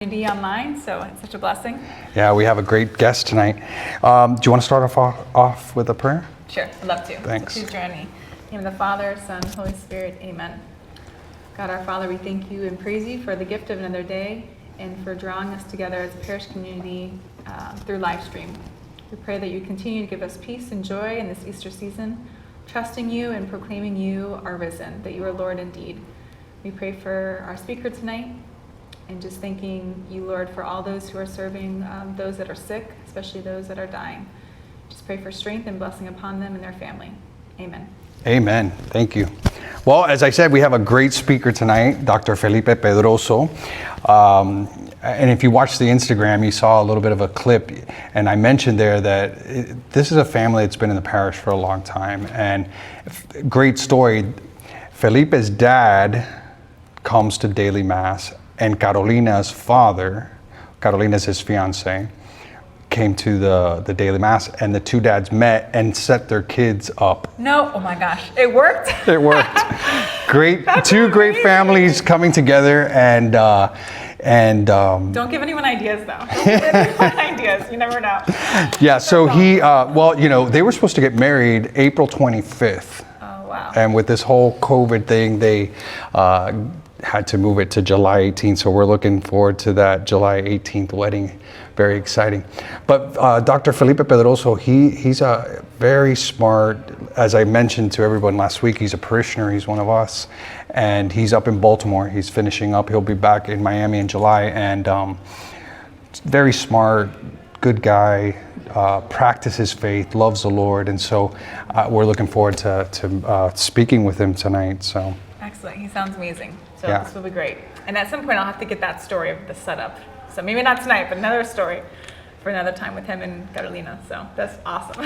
Community online, so it's such a blessing. Yeah, we have a great guest tonight. Do you want to start off with a prayer? Sure, I'd love to. Thanks. So please join me. In the name of the Father, Son, Holy Spirit, amen. God our Father, we thank you and praise you for the gift of another day and for drawing us together as a parish community through live stream. We pray that you continue to give us peace and joy in this Easter season, trusting you and proclaiming you are risen, that you are Lord indeed. We pray for our speaker tonight, and just thanking you, Lord, for all those who are serving those that are sick, especially those that are dying. Just pray for strength and blessing upon them and their family. Amen. Amen. Thank you. Well, as I said, we have a great speaker tonight, Dr. Felipe Pedroso. And if you watched the Instagram, you saw a little bit of a clip, and I mentioned there that this is a family that's been in the parish for a long time. And great story. Felipe's dad comes to daily mass, and Carolina's father, Carolina's his fiance, came to the daily mass, and the two dads met and set their kids up. No, oh my gosh, it worked? It worked. Great, two great families coming together, and don't give anyone ideas though. Don't give anyone ideas, you never know. Yeah, so he, well, you know, they were supposed to get married April 25th. Oh, wow. And with this whole COVID thing, they had to move it to July 18th. So we're looking forward to that July 18th wedding. Very exciting. But Dr. Felipe Pedroso, he's a very smart, as I mentioned to everyone last week, he's a parishioner, he's one of us. And he's up in Baltimore, he's finishing up. He'll be back in Miami in July. And very smart, good guy, practices faith, loves the Lord. And so we're looking forward to speaking with him tonight. So. Excellent, he sounds amazing. So Yeah. This will be great. And at some point I'll have to get that story of the setup. So maybe not tonight, but another story for another time with him and Carolina. So that's awesome.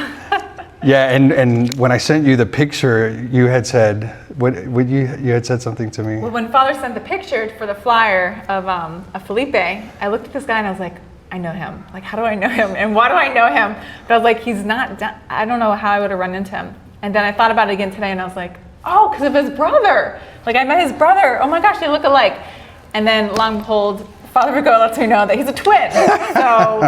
Yeah, and when I sent you the picture, you had said, you had said something to me. Well, when Father sent the picture for the flyer of Felipe, I looked at this guy and I was like, I know him. Like, how do I know him? And why do I know him? But I was like, he's not, I don't know how I would have run into him. And then I thought about it again today and I was like, oh, because of his brother. Like, I met his brother. Oh my gosh, they look alike. And then, lo and behold, Father Vigo lets me know that he's a twin. So,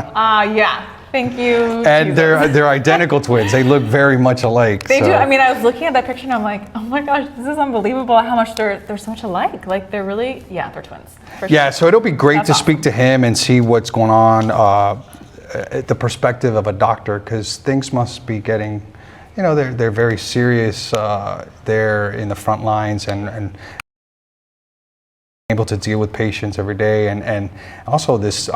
yeah, thank you. And Jesus. they're identical twins. They look very much alike. They so. do. I mean, I was looking at that picture and I'm like, oh my gosh, this is unbelievable how much they're so much alike. Like, they're really, yeah, they're twins. Yeah, so it'll be great That's to awesome. speak to him and see what's going on, the perspective of a doctor, because things must be getting, you know, they're very serious there in the front lines and able to deal with patients every day, and also this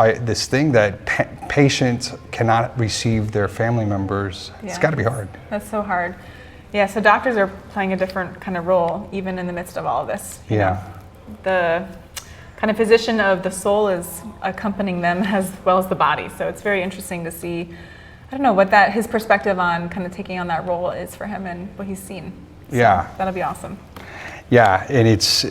thing that patients cannot receive their family members. Yeah. It's got to be hard. That's so hard. Yeah, so doctors are playing a different kind of role even in the midst of all of this. You Yeah. know, the kind of physician of the soul is accompanying them as well as the body. So it's very interesting to see, I don't know, what his perspective on kind of taking on that role is for him and what he's seen. So Yeah. that'll be awesome. Yeah, and it's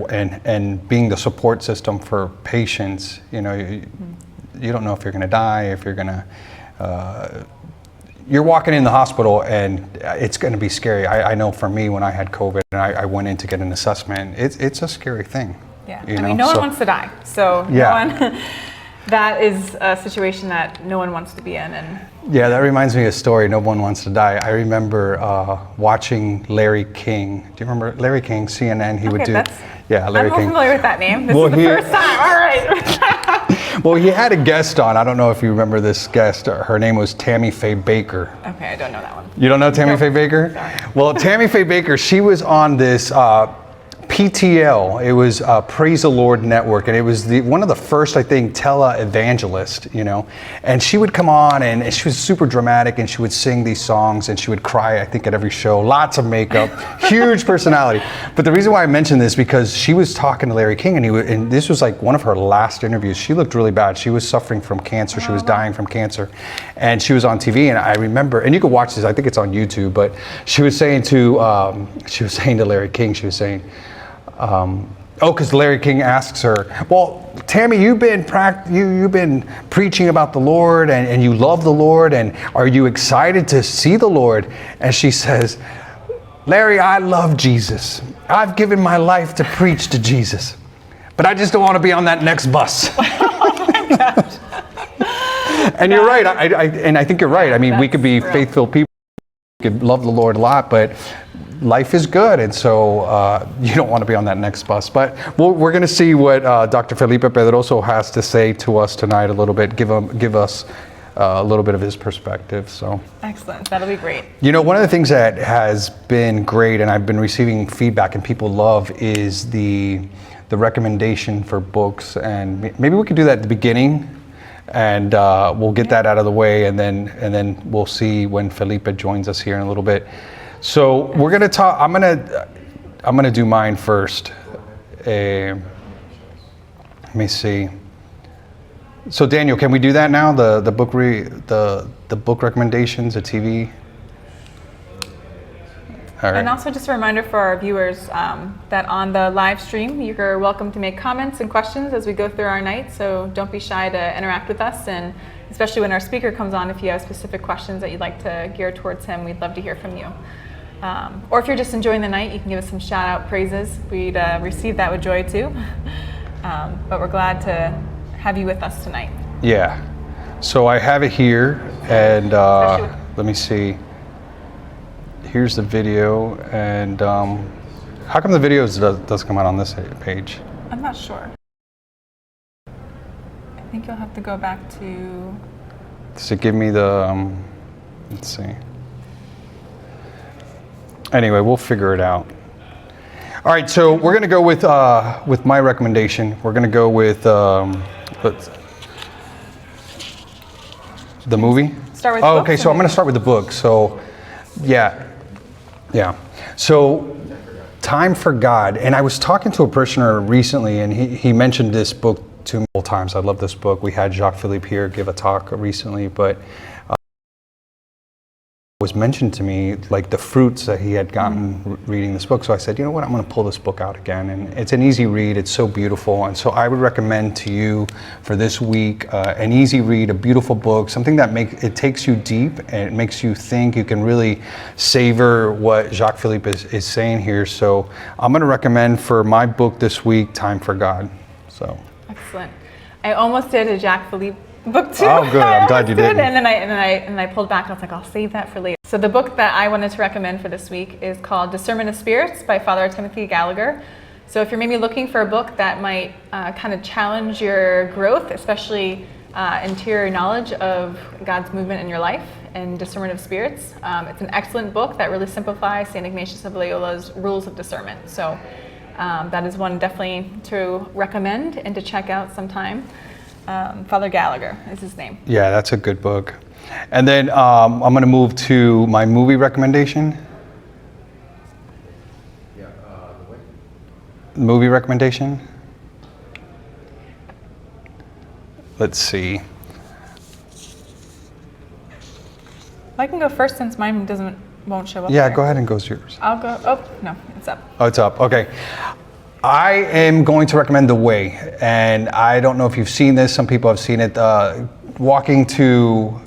and being the support system for patients, you know, you don't know if you're going to die, if you're going to, you're walking in the hospital and it's going to be scary. I know for me, when I had COVID and I went in to get an assessment, it's a scary thing. Yeah, I mean, no one wants to die. So Yeah. no one, that is a situation that no one wants to be in. And Yeah, that reminds me of a story, No One Wants to Die. I remember watching Larry King. Do you remember Larry King, CNN? He would do, yeah, Larry I'm King. familiar with that name. This Well, is the first time, all right. Well, he had a guest on. I don't know if you remember this guest. Her name was Tammy Faye Baker. Okay, I don't know that one. You don't know Tammy Nope. Faye Baker? Sorry. Well, Tammy Faye Baker, she was on this PTL. It was Praise the Lord Network, and it was one of the first, I think, tele-evangelist, you know. And she would come on, and she was super dramatic, and she would sing these songs, and she would cry, I think, at every show. Lots of makeup, huge personality. But the reason why I mention this, because she was talking to Larry King, and this was like one of her last interviews. She looked really bad. She was suffering from cancer. She was dying from cancer, and she was on TV. And I remember, and you can watch this. I think it's on YouTube. But she was saying to Larry King, she was saying, because Larry King asks her, well, Tammy, you've been preaching about the Lord and you love the Lord, and are you excited to see the Lord? And she says, Larry, I love Jesus. I've given my life to preach to Jesus. but I just don't want to be on that next bus. Oh my gosh. And you're right. I think you're right. I mean, we could be That's faithful people. We could love the Lord a lot, but life is good, and so you don't want to be on that next bus. But we're going to see what Dr. Felipe Pedroso has to say to us tonight a little bit. Give us a little bit of his perspective. So Excellent. That'll be great. you know, one of the things that has been great, and I've been receiving feedback and people love, is the recommendation for books, and maybe we could do that at the beginning. And we'll get that out of the way, and then we'll see when Felipe joins us here in a little bit. So we're gonna talk. I'm gonna do mine first. Let me see. So Daniel, can we do that now? The book recommendations, the TV. All right. And also just a reminder for our viewers that on the live stream, you're welcome to make comments and questions as we go through our night. So don't be shy to interact with us, and especially when our speaker comes on, if you have specific questions that you'd like to gear towards him, we'd love to hear from you. Or if you're just enjoying the night, you can give us some shout out praises. We'd receive that with joy too. But we're glad to have you with us tonight. Yeah. So I have it here, and let me see. Here's the video, and how come the video does come out on this page? I'm not sure. I think you'll have to go back to... Does it give me the, let's see. Anyway, we'll figure it out. All right, so we're gonna go with my recommendation. We're gonna go with the movie? Start with Oh, books okay, so I'm gonna start with the book. So, yeah. So, Time for God. And I was talking to a parishioner recently, and he mentioned this book to me multiple times. I love this book. We had Jacques Philippe here give a talk recently, but it was mentioned to me like the fruits that he had gotten reading this book. So I said, you know what, I'm going to pull this book out again. And it's an easy read. It's so beautiful. And so I would recommend to you for this week an easy read, a beautiful book, something that it takes you deep and it makes you think. You can really savor what Jacques Philippe is saying here. So I'm going to recommend for my book this week, Time for God. So Excellent. I almost did a Jacques Philippe book too. Oh, good. I'm glad you did. And then I pulled back and I was like, I'll save that for later. So the book that I wanted to recommend for this week is called Discernment of Spirits by Father Timothy Gallagher. So if you're maybe looking for a book that might kind of challenge your growth, especially interior knowledge of God's movement in your life and discernment of spirits, it's an excellent book that really simplifies St. Ignatius of Loyola's rules of discernment. So that is one definitely to recommend and to check out sometime. Father Gallagher is his name. yeah, that's a good book. And then I'm going to move to my movie recommendation. Movie recommendation. Let's see. I can go first since mine won't show up. Yeah, there. go ahead and go to yours. I'll go. Oh no, it's up. Oh, it's up. Okay. I am going to recommend The Way. And I don't know if you've seen this. Some people have seen it. Walking to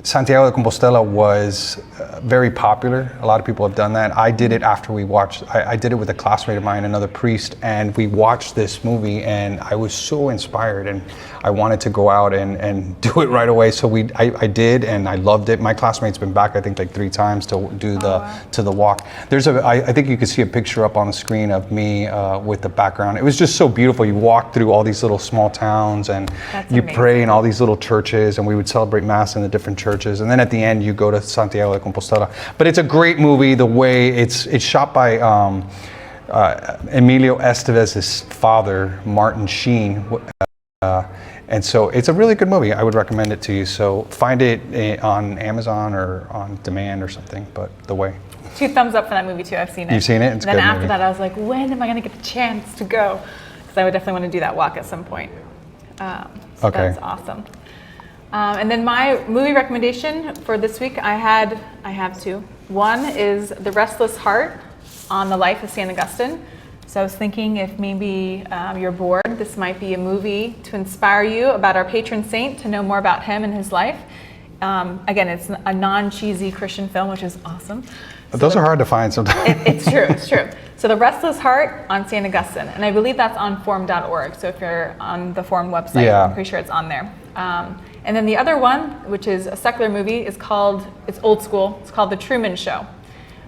Santiago de Compostela was very popular. A lot of people have done that. I did it after we watched, I did it with a classmate of mine, another priest, and we watched this movie, and I was so inspired, and I wanted to go out and do it right away. So I did, and I loved it. My classmate's been back, I think, like 3 times to do the walk. I think you can see a picture up on the screen of me with the background. It was just so beautiful. You walk through all these little small towns, and you pray in all these little churches, and we would celebrate Mass in the different churches. And then at the end, you go to Santiago de Compostela. But it's a great movie. The Way, it's shot by Emilio Estevez's father, Martin Sheen. And so it's a really good movie. I would recommend it to you. So find it on Amazon or on demand or something, but The Way. 2 thumbs up for that movie too. I've seen it. You've seen it? It's a then good after movie. that, I was like, when am I going to get the chance to go? Because I would definitely want to do that walk at some point. So Okay. That's awesome. And then my movie recommendation for this week, I have 2. One is The Restless Heart on the life of St. Augustine. So I was thinking if maybe you're bored, this might be a movie to inspire you about our patron saint, to know more about him and his life. Again, it's a non-cheesy Christian film, which is awesome. But those are hard to find sometimes. It's true, it's true. So The Restless Heart on St. Augustine, and I believe that's on forum.org. So if you're on the forum website, Yeah. I'm pretty sure it's on there. And then the other one, which is a secular movie, it's old school. It's called The Truman Show.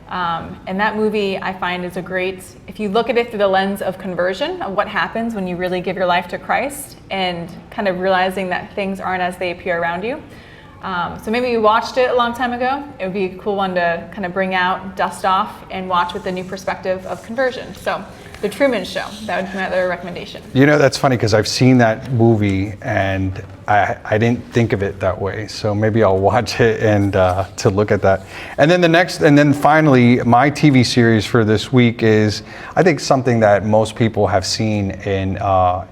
And that movie I find is if you look at it through the lens of conversion, of what happens when you really give your life to Christ and kind of realizing that things aren't as they appear around you. So maybe you watched it a long time ago. It would be a cool one to kind of bring out, dust off, and watch with the new perspective of conversion. So The Truman Show, that would be my other recommendation. You know, that's funny because I've seen that movie and I didn't think of it that way. So maybe I'll watch it and to look at that. And then finally, my TV series for this week is, I think, something that most people have seen, and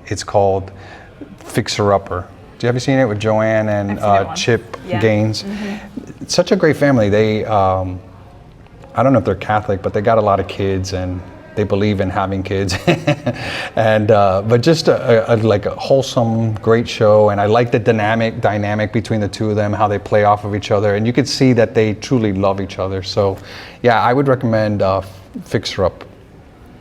it's called Fixer Upper. Have you seen it with Joanne and Chip Gaines? Mm-hmm. It's such a great family. They, I don't know if they're Catholic, but they got a lot of kids and they believe in having kids. And but just like a wholesome, great show. And I like the dynamic between the two of them, how they play off of each other. And you could see that they truly love each other. So yeah, I would recommend Fixer Up.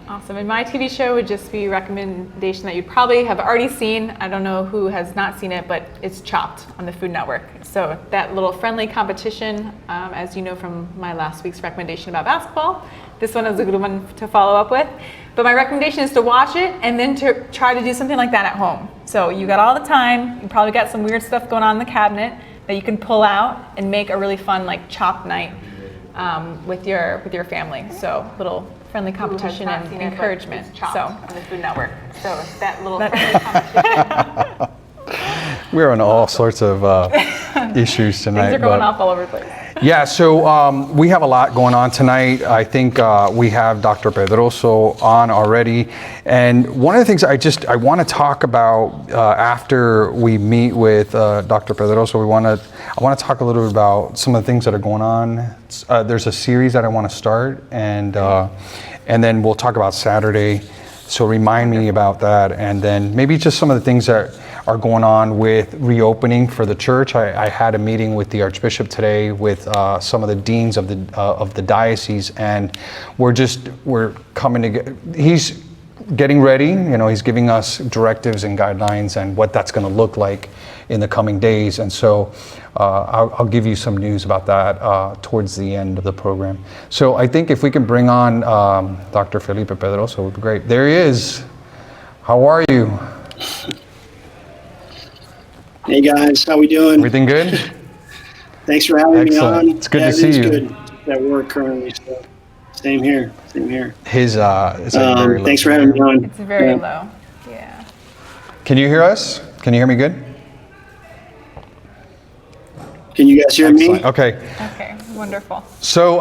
Awesome. And my TV show would just be a recommendation that you probably have already seen. I don't know who has not seen it, but it's Chopped on the Food Network. So that little friendly competition, as you know from my last week's recommendation about basketball, this one is a good one to follow up with. But my recommendation is to watch it and then to try to do something like that at home. So you got all the time. You probably got some weird stuff going on in the cabinet that you can pull out and make a really fun chopped night with your family. So little friendly competition and encouragement. So on the Food Network. So that little friendly competition. We're on all sorts of issues tonight. Things are going off all over the place. Yeah, so we have a lot going on tonight. I think we have Dr. Pedroso on already. And one of the things I want to talk about after we meet with Dr. Pedroso, I want to talk a little bit about some of the things that are going on. There's a series that I want to start, and then we'll talk about Saturday. So remind me about that, and then maybe just some of the things that are going on with reopening for the church. I had a meeting with the Archbishop today with some of the deans of the diocese, and we're coming together. He's getting ready. He's giving us directives and guidelines and what that's going to look like in the coming days. And so I'll give you some news about that towards the end of the program. So I think if we can bring on Dr. Felipe Pedroso, it would be great. There he is. How are you? Hey guys, how we doing? Everything good? Thanks for having me on. It's good to see you. Good at work currently, so same here. His it's very low. Thanks for having me on. It's very low. Yeah. Can you hear us? Can you hear me good? Can you guys hear Excellent. me? Okay, wonderful. So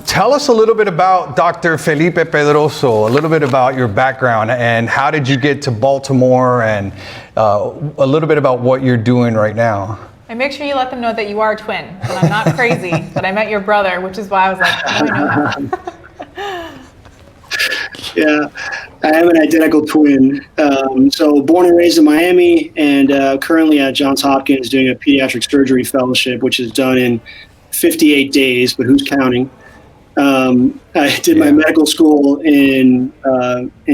tell us a little bit about Dr. Felipe Pedroso, a little bit about your background and how did you get to Baltimore, and a little bit about what you're doing right now. And make sure you let them know that you are a twin, and I'm not crazy, but I met your brother, which is why I was like, oh, I know that. Yeah, I am an identical twin. So born and raised in Miami, and currently at Johns Hopkins doing a pediatric surgery fellowship, which is done in 58 days, but who's counting? I did my medical school in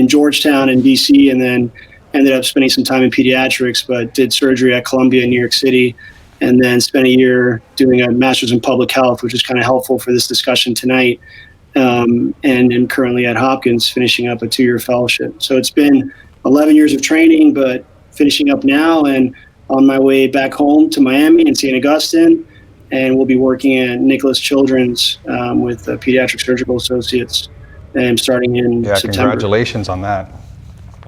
Georgetown in DC, and then ended up spending some time in pediatrics, but did surgery at Columbia in New York City, and then spent a year doing a master's in public health, which is kind of helpful for this discussion tonight. And am currently at Hopkins finishing up a 2-year fellowship. So it's been 11 years of training, but finishing up now and on my way back home to Miami and St. Augustine. And we'll be working at Nicholas Children's with Pediatric Surgical Associates, and starting in September. Congratulations on that.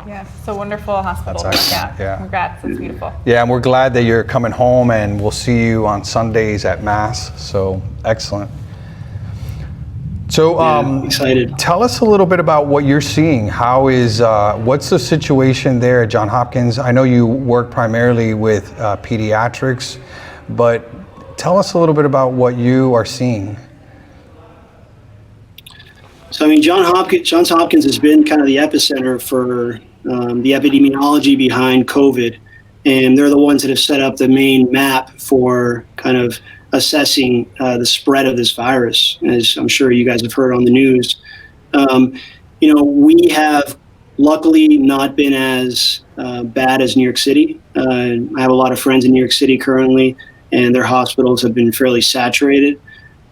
Yeah, so wonderful hospital. Yeah. Congrats, it's beautiful. Yeah, and we're glad that you're coming home, and we'll see you on Sundays at Mass. So excellent. So excited. Tell us a little bit about what you're seeing. What's the situation there at Johns Hopkins? I know you work primarily with pediatrics, but tell us a little bit about what you are seeing. So, Johns Hopkins has been kind of the epicenter for the epidemiology behind COVID. and they're the ones that have set up the main map for kind of assessing the spread of this virus, as I'm sure you guys have heard on the news. We have luckily not been as bad as New York City. I have a lot of friends in New York City currently, and their hospitals have been fairly saturated.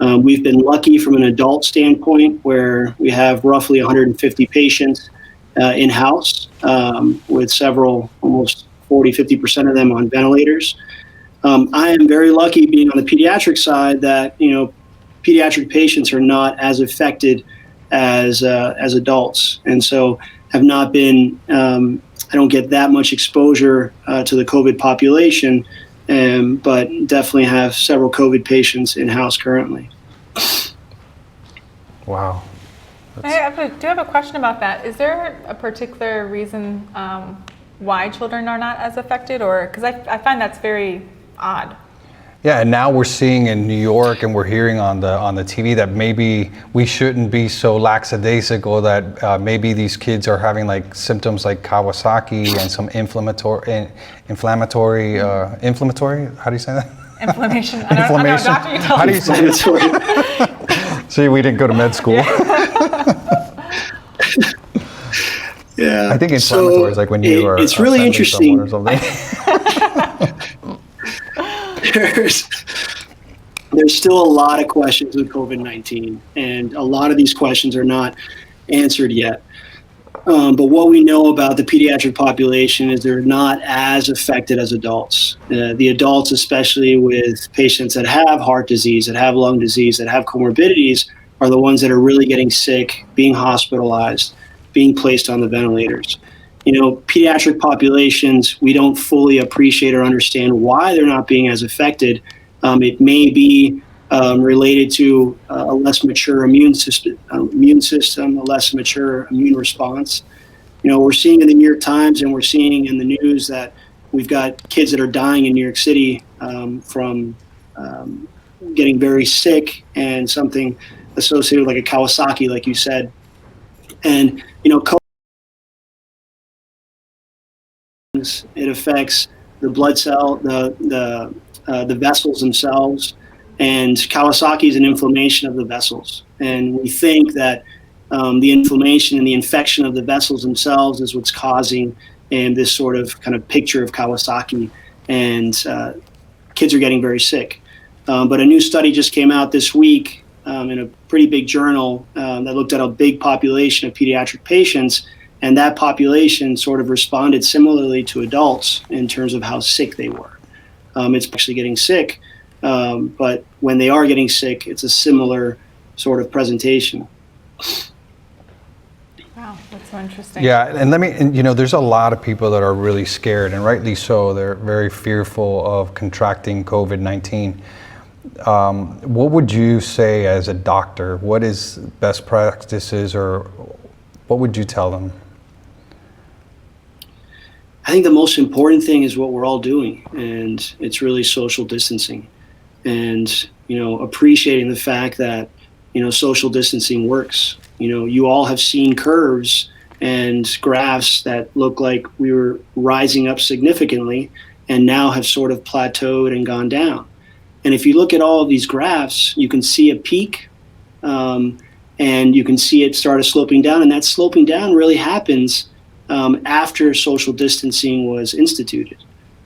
We've been lucky from an adult standpoint, where we have roughly 150 patients in-house, with several, almost 40-50% of them on ventilators. I am very lucky being on the pediatric side that, pediatric patients are not as affected as adults, and so have not been, I don't get that much exposure to the COVID population, but definitely have several COVID patients in-house currently. Wow. Do have a question about that. Is there a particular reason why children are not as affected, or because I find that's very odd? Yeah, and now we're seeing in New York, and we're hearing on the TV that maybe we shouldn't be so lackadaisical, that maybe these kids are having like symptoms like Kawasaki and some inflammatory. How do you say that? Inflammation. I don't know, doctor, you tell me. How do you say it? See, we didn't go to med school. Yeah. I think inflammatory is like when you are. It's really interesting. Or something. There's still a lot of questions with COVID-19, and a lot of these questions are not answered yet. But what we know about the pediatric population is they're not as affected as adults. The adults, especially with patients that have heart disease, that have lung disease, that have comorbidities, are the ones that are really getting sick, being hospitalized, being placed on the ventilators. Pediatric populations, we don't fully appreciate or understand why they're not being as affected. It may be related to a less mature immune system, a less mature immune response. We're seeing in the New York Times, and we're seeing in the news that we've got kids that are dying in New York City from getting very sick, and something associated with like a Kawasaki, like you said. And it affects the blood cell, the vessels themselves, and Kawasaki is an inflammation of the vessels. And we think that the inflammation and the infection of the vessels themselves is what's causing this sort of kind of picture of Kawasaki, and kids are getting very sick. But a new study just came out this week in a pretty big journal that looked at a big population of pediatric patients, and that population sort of responded similarly to adults in terms of how sick they were. It's actually getting sick, but when they are getting sick, it's a similar sort of presentation. Wow, that's so interesting. Yeah, and there's a lot of people that are really scared, and rightly so. They're very fearful of contracting COVID-19. What would you say as a doctor? What is best practices, or what would you tell them? I think the most important thing is what we're all doing, and it's really social distancing, and appreciating the fact that social distancing works. You all have seen curves and graphs that look like we were rising up significantly, and now have sort of plateaued and gone down. And if you look at all of these graphs, you can see a peak, and you can see it start sloping down, and that sloping down really happens after social distancing was instituted.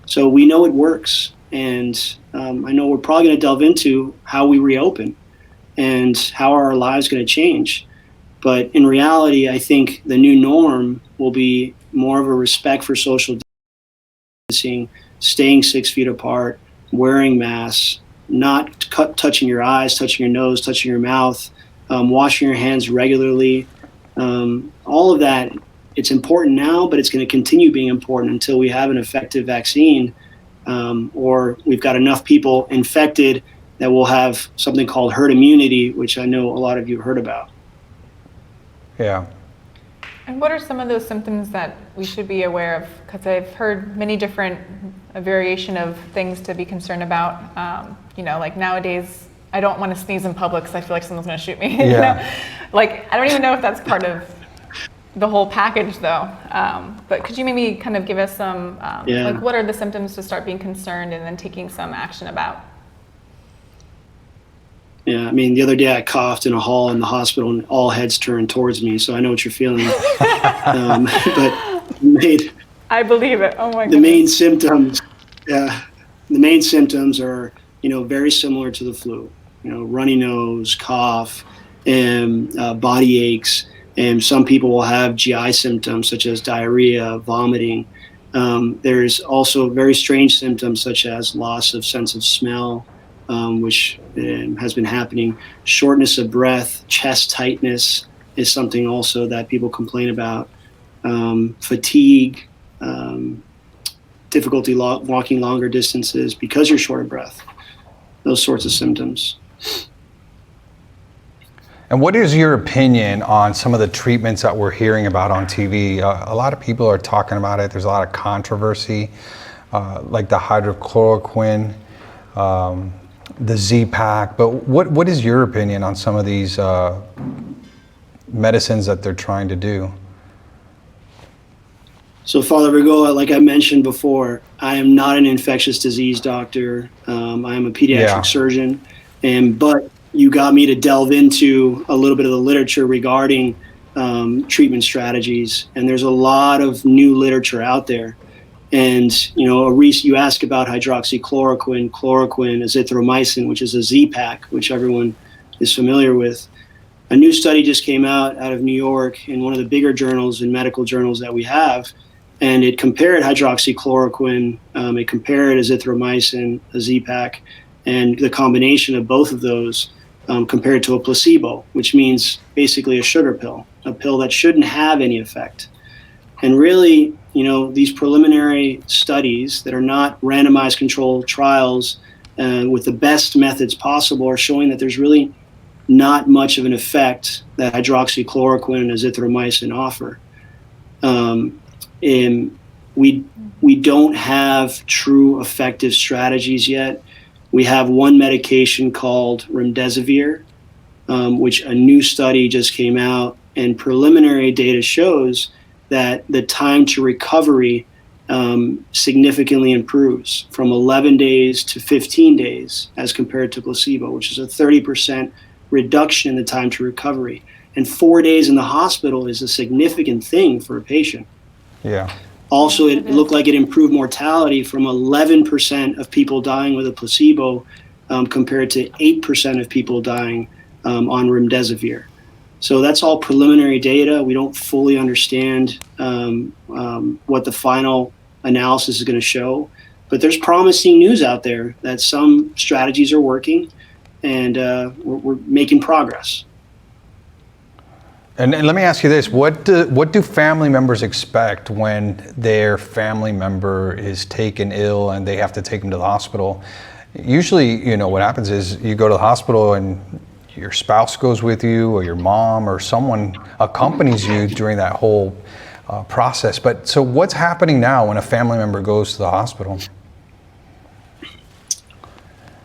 So we know it works, and I know we're probably going to delve into how we reopen and how are our lives going to change. But in reality, I think the new norm will be more of a respect for social distancing, staying 6 feet apart, wearing masks, not touching your eyes, touching your nose, touching your mouth, washing your hands regularly. All of that, it's important now, but it's going to continue being important until we have an effective vaccine, or we've got enough people infected that we'll have something called herd immunity, which I know a lot of you have heard about. Yeah. And what are some of those symptoms that we should be aware of? Because I've heard many different variation of things to be concerned about. Like nowadays, I don't want to sneeze in public because I feel like someone's going to shoot me. Yeah. Like, I don't even know if that's part of the whole package though. But could you maybe kind of give us some, like what are the symptoms to start being concerned and then taking some action about? Yeah, I mean, the other day I coughed in a hall in the hospital and all heads turned towards me, so I know what you're feeling. But I believe it. Oh my goodness. The main symptoms, the main symptoms are, very similar to the flu. Runny nose, cough, and body aches. And some people will have GI symptoms such as diarrhea, vomiting. There's also very strange symptoms such as loss of sense of smell, which has been happening. Shortness of breath, chest tightness is something also that people complain about. Fatigue, difficulty walking longer distances because you're short of breath. Those sorts of symptoms. And what is your opinion on some of the treatments that we're hearing about on TV? A lot of people are talking about it. There's a lot of controversy, like the hydrochloroquine, the Z-Pack. But what is your opinion on some of these medicines that they're trying to do? So, Father Virgo, like I mentioned before, I am not an infectious disease doctor. I am a pediatric surgeon, but you got me to delve into a little bit of the literature regarding treatment strategies, and there's a lot of new literature out there. And you ask about hydroxychloroquine, chloroquine, azithromycin, which is a Z-Pack, which everyone is familiar with. A new study just came out of New York in one of the bigger journals and medical journals that we have, and it compared hydroxychloroquine, it compared azithromycin, a Z-Pack, and the combination of both of those compared to a placebo, which means basically a sugar pill, a pill that shouldn't have any effect. And really, these preliminary studies that are not randomized controlled trials with the best methods possible are showing that there's really not much of an effect that hydroxychloroquine and azithromycin offer. And we don't have true effective strategies yet. We have one medication called remdesivir, which a new study just came out, and preliminary data shows that the time to recovery significantly improves from 11 days to 15 days as compared to placebo, which is a 30% reduction in the time to recovery. And 4 days in the hospital is a significant thing for a patient. Yeah. Also, it looked like it improved mortality from 11% of people dying with a placebo compared to 8% of people dying on remdesivir. So that's all preliminary data. We don't fully understand what the final analysis is going to show, but there's promising news out there that some strategies are working, and we're making progress. And let me ask you this: what do family members expect when their family member is taken ill and they have to take them to the hospital? Usually, what happens is you go to the hospital and your spouse goes with you, or your mom, or someone accompanies you during that whole process. But so what's happening now when a family member goes to the hospital?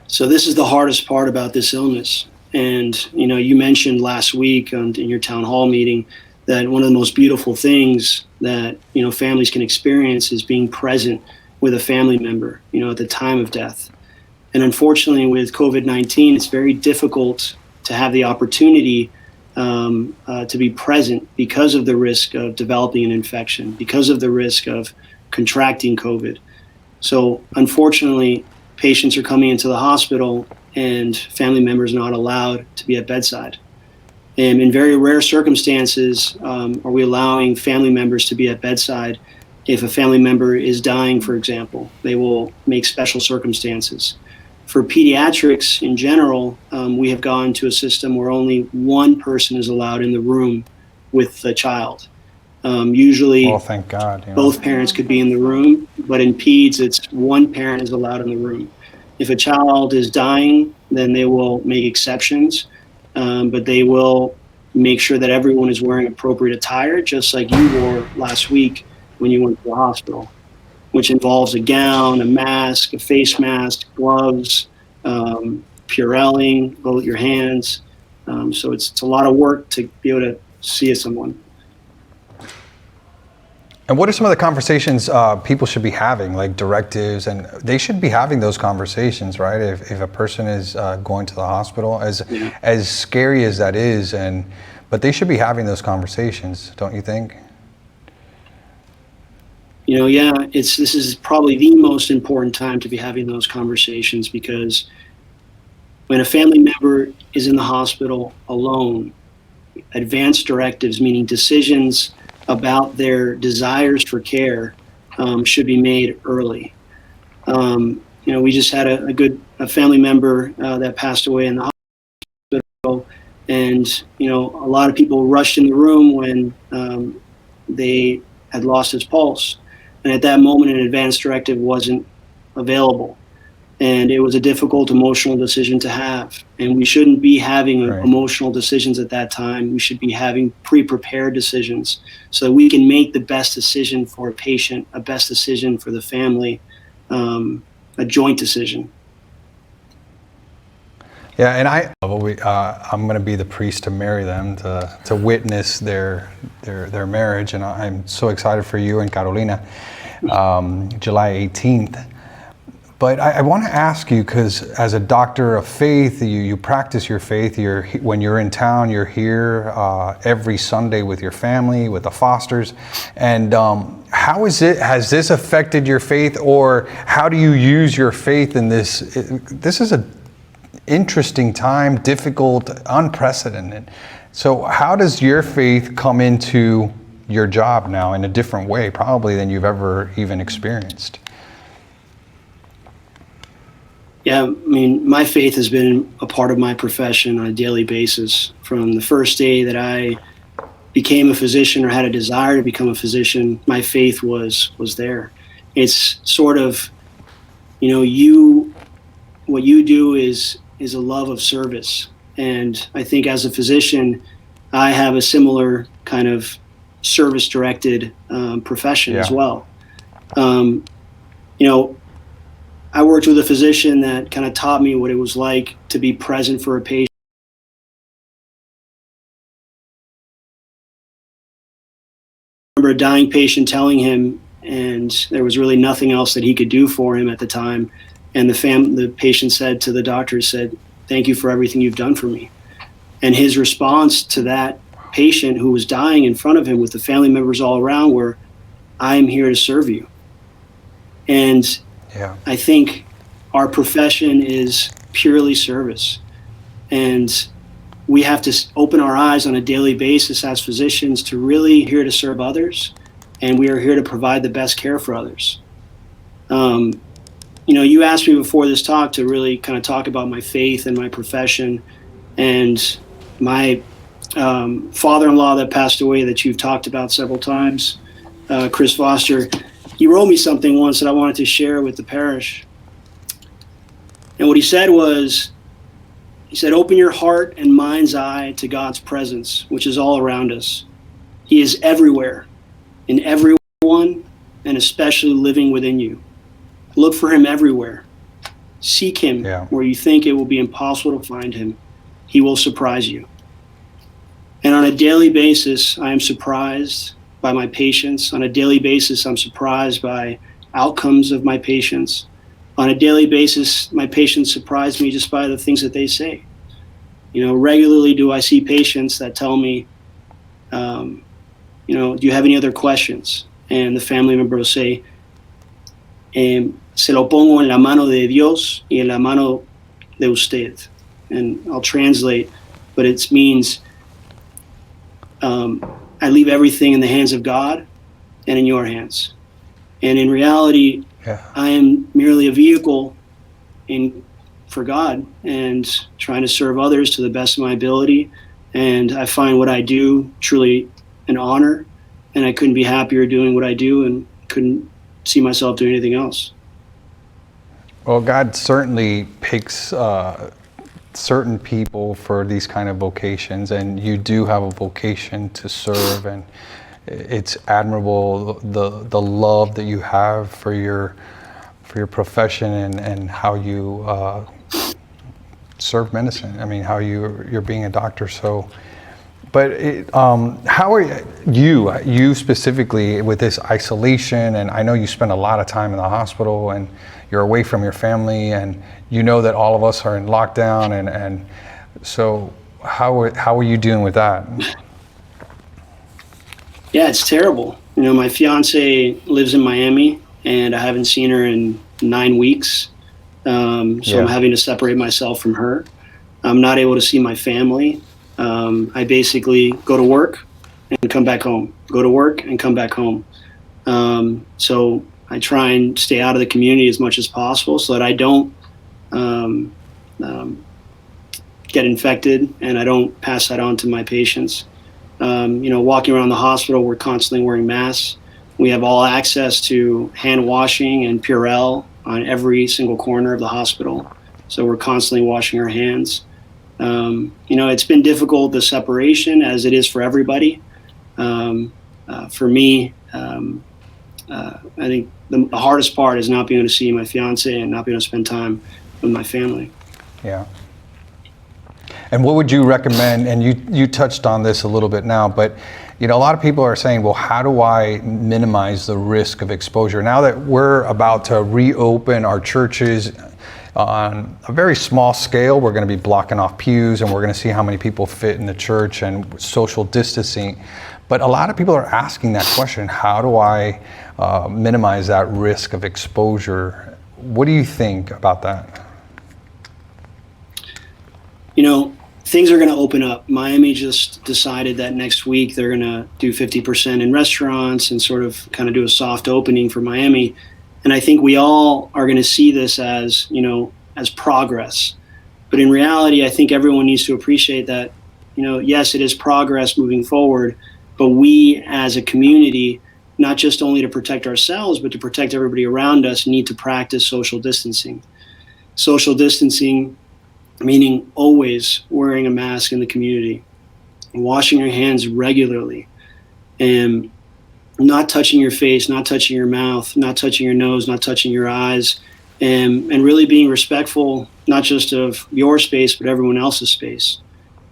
So this is the hardest part about this illness. And, you mentioned last week in your town hall meeting that one of the most beautiful things that, families can experience is being present with a family member, at the time of death. And unfortunately, with COVID-19, it's very difficult to have the opportunity to be present because of the risk of developing an infection, because of the risk of contracting COVID. So unfortunately, patients are coming into the hospital and family members not allowed to be at bedside. And in very rare circumstances, are we allowing family members to be at bedside. If a family member is dying, for example, they will make special circumstances. For pediatrics in general, we have gone to a system where only one person is allowed in the room with the child. Usually, well, thank God, both parents could be in the room, but in peds, it's one parent is allowed in the room. If a child is dying, then they will make exceptions, but they will make sure that everyone is wearing appropriate attire, just like you wore last week when you went to the hospital, which involves a gown, a mask, a face mask, gloves, Purelling, both your hands. So it's a lot of work to be able to see someone. And what are some of the conversations people should be having, like directives, and they should be having those conversations, right? If a person is going to the hospital, as scary as that is, but they should be having those conversations, don't you think? Yeah, this is probably the most important time to be having those conversations, because when a family member is in the hospital alone, advanced directives, meaning decisions about their desires for care, should be made early. We just had a family member that passed away in the hospital, and a lot of people rushed in the room when they had lost his pulse, and at that moment an advanced directive wasn't available. And it was a difficult emotional decision to have. And we shouldn't be having emotional decisions at that time. We should be having pre-prepared decisions so that we can make the best decision for a patient, a best decision for the family, a joint decision. Yeah, and I'm going to be the priest to marry them, to witness their marriage. And I'm so excited for you and Carolina, July 18th. But I want to ask you, because as a doctor of faith, you practice your faith. When you're in town, you're here every Sunday with your family, with the Fosters. And has this affected your faith, or how do you use your faith in this? This is an interesting time, difficult, unprecedented. So how does your faith come into your job now in a different way, probably than you've ever even experienced? Yeah, my faith has been a part of my profession on a daily basis. From the first day that I became a physician or had a desire to become a physician, my faith was there. It's sort of, what you do is a love of service. And I think as a physician, I have a similar kind of service-directed profession as well. I worked with a physician that kind of taught me what it was like to be present for a patient. I remember a dying patient telling him, and there was really nothing else that he could do for him at the time. And the patient said to the doctor, "Thank you for everything you've done for me." And his response to that patient who was dying in front of him with the family members all around were, "I am here to serve you." And I think our profession is purely service, and we have to open our eyes on a daily basis as physicians to really here to serve others, and we are here to provide the best care for others. You asked me before this talk to really kind of talk about my faith and my profession, and my father-in-law that passed away that you've talked about several times, Chris Foster. He wrote me something once that I wanted to share with the parish. And what he said was, open your heart and mind's eye to God's presence, which is all around us. He is everywhere, in everyone, and especially living within you. Look for him everywhere. Seek him where you think it will be impossible to find him. He will surprise you. And on a daily basis, I am surprised by my patients. On a daily basis, I'm surprised by outcomes of my patients. On a daily basis, my patients surprise me just by the things that they say. Regularly do I see patients that tell me, do you have any other questions? And the family member will say, se lo pongo en la mano de Dios y en la mano de usted. And I'll translate, but it means, I leave everything in the hands of God and in your hands. And in reality, I am merely a vehicle for God and trying to serve others to the best of my ability. And I find what I do truly an honor, and I couldn't be happier doing what I do and couldn't see myself doing anything else. Well, God certainly picks certain people for these kind of vocations, and you do have a vocation to serve, and it's admirable the love that you have for your profession and how you serve medicine. How you're being a doctor. So But how are you specifically with this isolation? And I know you spend a lot of time in the hospital and you're away from your family, and you know that all of us are in lockdown. And so how are you dealing with that? Yeah, it's terrible. You know, my fiance lives in Miami, and I haven't seen her in 9 weeks. I'm having to separate myself from her. I'm not able to see my family. I basically go to work and come back home, go to work and come back home. So I try and stay out of the community as much as possible so that I don't get infected and I don't pass that on to my patients. You know, walking around the hospital, we're constantly wearing masks. We have all access to hand washing and Purell on every single corner of the hospital. So we're constantly washing our hands. You know, it's been difficult, the separation, as it is for everybody. For me, I think the hardest part is not being able to see my fiance and not being able to spend time with my family. Yeah. And what would you recommend, and you touched on this a little bit now, but you know, a lot of people are saying, well, how do I minimize the risk of exposure? Now that we're about to reopen our churches on a very small scale, we're going to be blocking off pews and we're going to see how many people fit in the church and social distancing. But a lot of people are asking that question, how do I minimize that risk of exposure? What do you think about that? You know, things are going to open up. Miami just decided that next week they're going to do 50% in restaurants and sort of kind of do a soft opening for Miami. And I think we all are going to see this as, you know, as progress. But in reality, I think everyone needs to appreciate that, you know, yes, it is progress moving forward, but we as a community, not just only to protect ourselves, but to protect everybody around us, need to practice social distancing. Social distancing, meaning always wearing a mask in the community, washing your hands regularly, and not touching your face, not touching your mouth, not touching your nose, not touching your eyes, and really being respectful, not just of your space, but everyone else's space.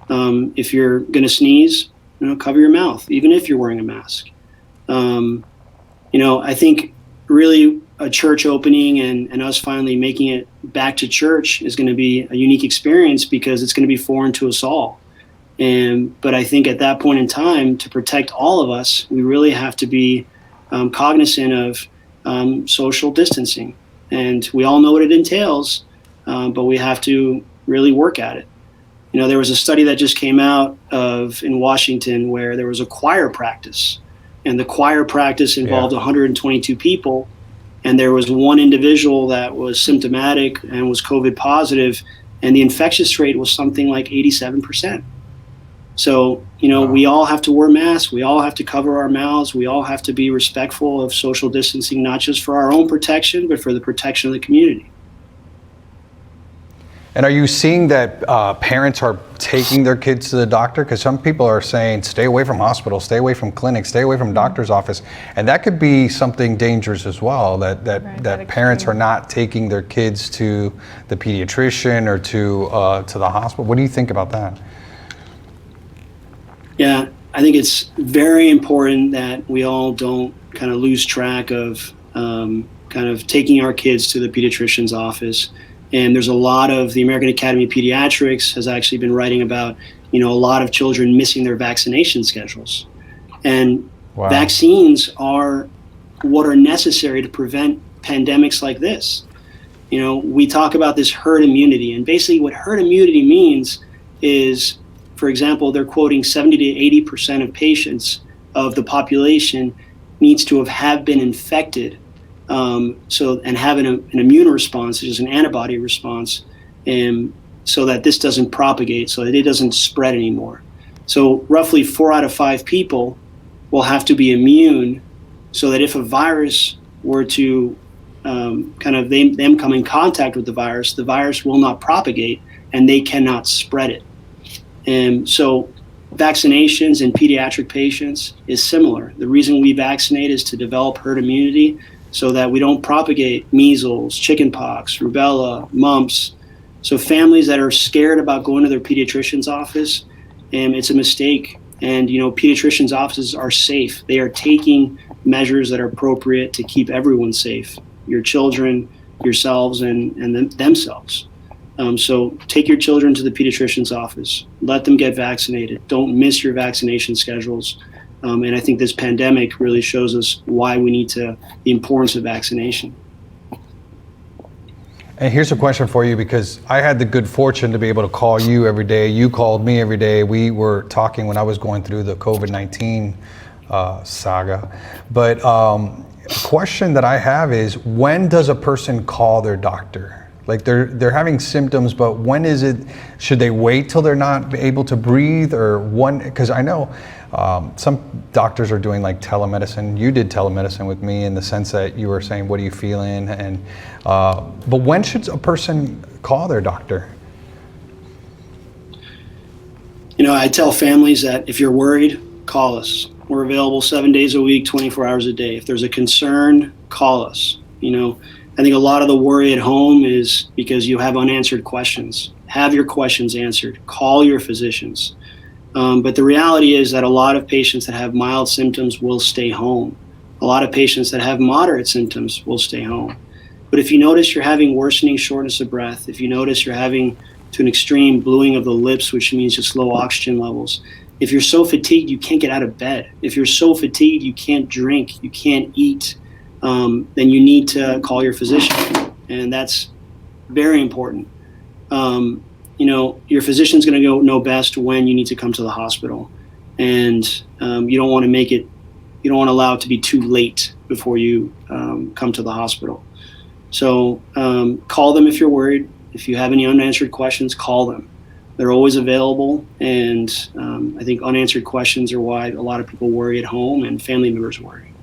If you're going to sneeze, you know, cover your mouth, even if you're wearing a mask. You know, I think really a church opening and us finally making it back to church is going to be a unique experience because it's going to be foreign to us all. But I think at that point in time, to protect all of us, we really have to be cognizant of social distancing. And we all know what it entails, but we have to really work at it. You know, there was a study that just came out in Washington where there was a choir practice, and the choir practice involved 122 people. And there was one individual that was symptomatic and was COVID positive, and the infectious rate was something like 87%. So, you know, we all have to wear masks. We all have to cover our mouths. We all have to be respectful of social distancing, not just for our own protection, but for the protection of the community. And are you seeing that parents are taking their kids to the doctor? Because some people are saying, stay away from hospitals, stay away from clinics, stay away from doctor's office. And that could be something dangerous as well, that parents are not taking their kids to the pediatrician or to the hospital. What do you think about that? Yeah, I think it's very important that we all don't kind of lose track of kind of taking our kids to the pediatrician's office. And there's a lot of the American Academy of Pediatrics has actually been writing about, you know, a lot of children missing their vaccination schedules. And vaccines are what are necessary to prevent pandemics like this. You know, we talk about this herd immunity, and basically what herd immunity means is, for example, they're quoting 70 to 80% of patients of the population needs to have been infected. And have an immune response, which is an antibody response, so that this doesn't propagate, so that it doesn't spread anymore. So roughly 4 out of 5 people will have to be immune, so that if a virus were to kind of them come in contact with the virus will not propagate and they cannot spread it. And so vaccinations in pediatric patients is similar. The reason we vaccinate is to develop herd immunity, so that we don't propagate measles, chickenpox, rubella, mumps. So families that are scared about going to their pediatrician's office, it's a mistake. And, pediatricians' offices are safe. They are taking measures that are appropriate to keep everyone safe, your children, yourselves, and themselves. So take your children to the pediatrician's office. Let them get vaccinated. Don't miss your vaccination schedules. And I think this pandemic really shows us why we need the importance of vaccination. And here's a question for you, because I had the good fortune to be able to call you every day. You called me every day. We were talking when I was going through the COVID-19 saga. But a question that I have is, when does a person call their doctor? Like they're having symptoms, but when is it? Should they wait till they're not able to breathe, or one? Because I know some doctors are doing like telemedicine. You did telemedicine with me in the sense that you were saying, "What are you feeling?" And but when should a person call their doctor? I tell families that if you're worried, call us. We're available 7 days a week, 24 hours a day. If there's a concern, call us. I think a lot of the worry at home is because you have unanswered questions. Have your questions answered. Call your physicians. But the reality is that a lot of patients that have mild symptoms will stay home. A lot of patients that have moderate symptoms will stay home. But if you notice you're having worsening shortness of breath, if you notice you're having to an extreme bluing of the lips, which means just low oxygen levels, if you're so fatigued you can't get out of bed, if you're so fatigued you can't drink, you can't eat, then you need to call your physician. And that's very important. Your physician's going to know best when you need to come to the hospital. And you don't want to allow it to be too late before you come to the hospital. So call them if you're worried. If you have any unanswered questions, call them. They're always available. And I think unanswered questions are why a lot of people worry at home and family members worry.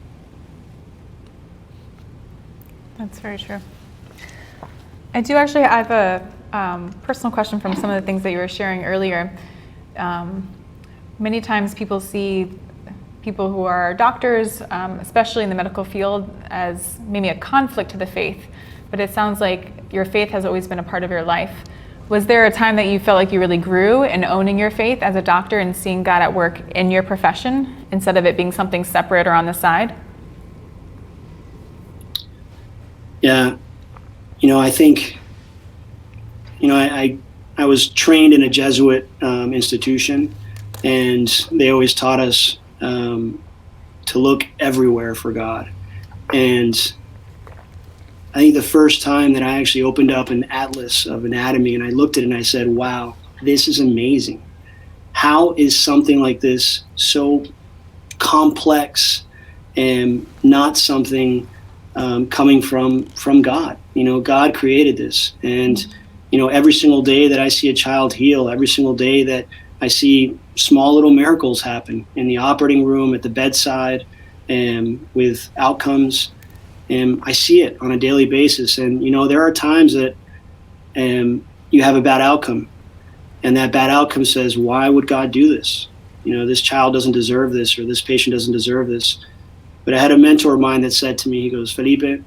That's very true. I do actually have a personal question from some of the things that you were sharing earlier. Many times people see people who are doctors, especially in the medical field, as maybe a conflict to the faith, but it sounds like your faith has always been a part of your life. Was there a time that you felt like you really grew in owning your faith as a doctor and seeing God at work in your profession instead of it being something separate or on the side? Yeah, I think, I was trained in a Jesuit institution, and they always taught us to look everywhere for God. And I think the first time that I actually opened up an atlas of anatomy and I looked at it and I said, wow, this is amazing. How is something like this so complex and not something coming from God? God created this. And, every single day that I see a child heal, every single day that I see small little miracles happen in the operating room, at the bedside, and with outcomes, and I see it on a daily basis. And, there are times that you have a bad outcome, and that bad outcome says, why would God do this? This child doesn't deserve this, or this patient doesn't deserve this. But I had a mentor of mine that said to me, he goes, Felipe,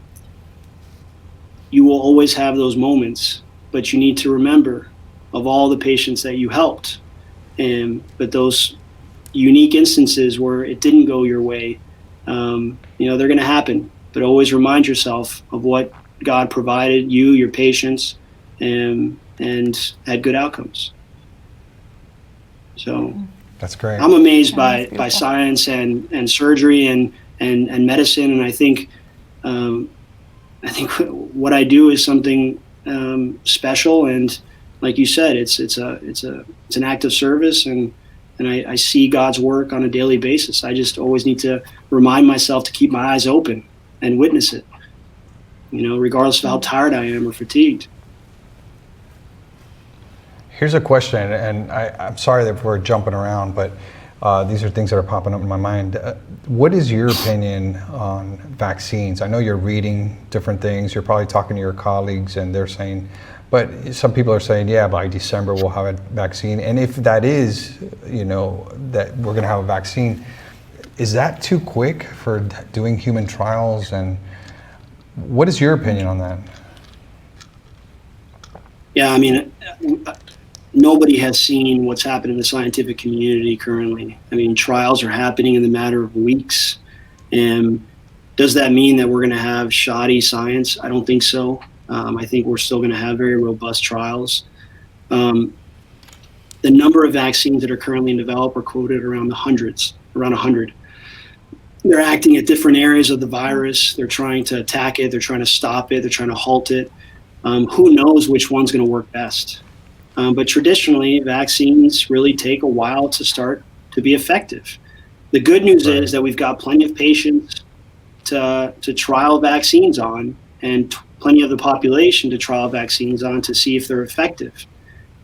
you will always have those moments, but you need to remember of all the patients that you helped. But those unique instances where it didn't go your way, they're going to happen. But always remind yourself of what God provided you, your patients, and had good outcomes. So that's great. I'm amazed by science and surgery and medicine, and I think what I do is something special. And like you said, it's an act of service, and I see God's work on a daily basis. I just always need to remind myself to keep my eyes open and witness it, regardless of how tired I am or fatigued. Here's a question, and I'm sorry that we're jumping around, but these are things that are popping up in my mind. What is your opinion on vaccines? I know you're reading different things. You're probably talking to your colleagues, and they're saying, but some people are saying, yeah, by December we'll have a vaccine. And if that is, that we're going to have a vaccine, is that too quick for doing human trials? And what is your opinion on that? Yeah, nobody has seen what's happened in the scientific community currently. I mean, trials are happening in the matter of weeks. And does that mean that we're going to have shoddy science? I don't think so. I think we're still going to have very robust trials. The number of vaccines that are currently in development are quoted around the hundreds, around 100. They're acting at different areas of the virus. They're trying to attack it. They're trying to stop it. They're trying to halt it. Who knows which one's going to work best? But traditionally, vaccines really take a while to start to be effective. The good news is that we've got plenty of patients to trial vaccines on, and plenty of the population to trial vaccines on to see if they're effective.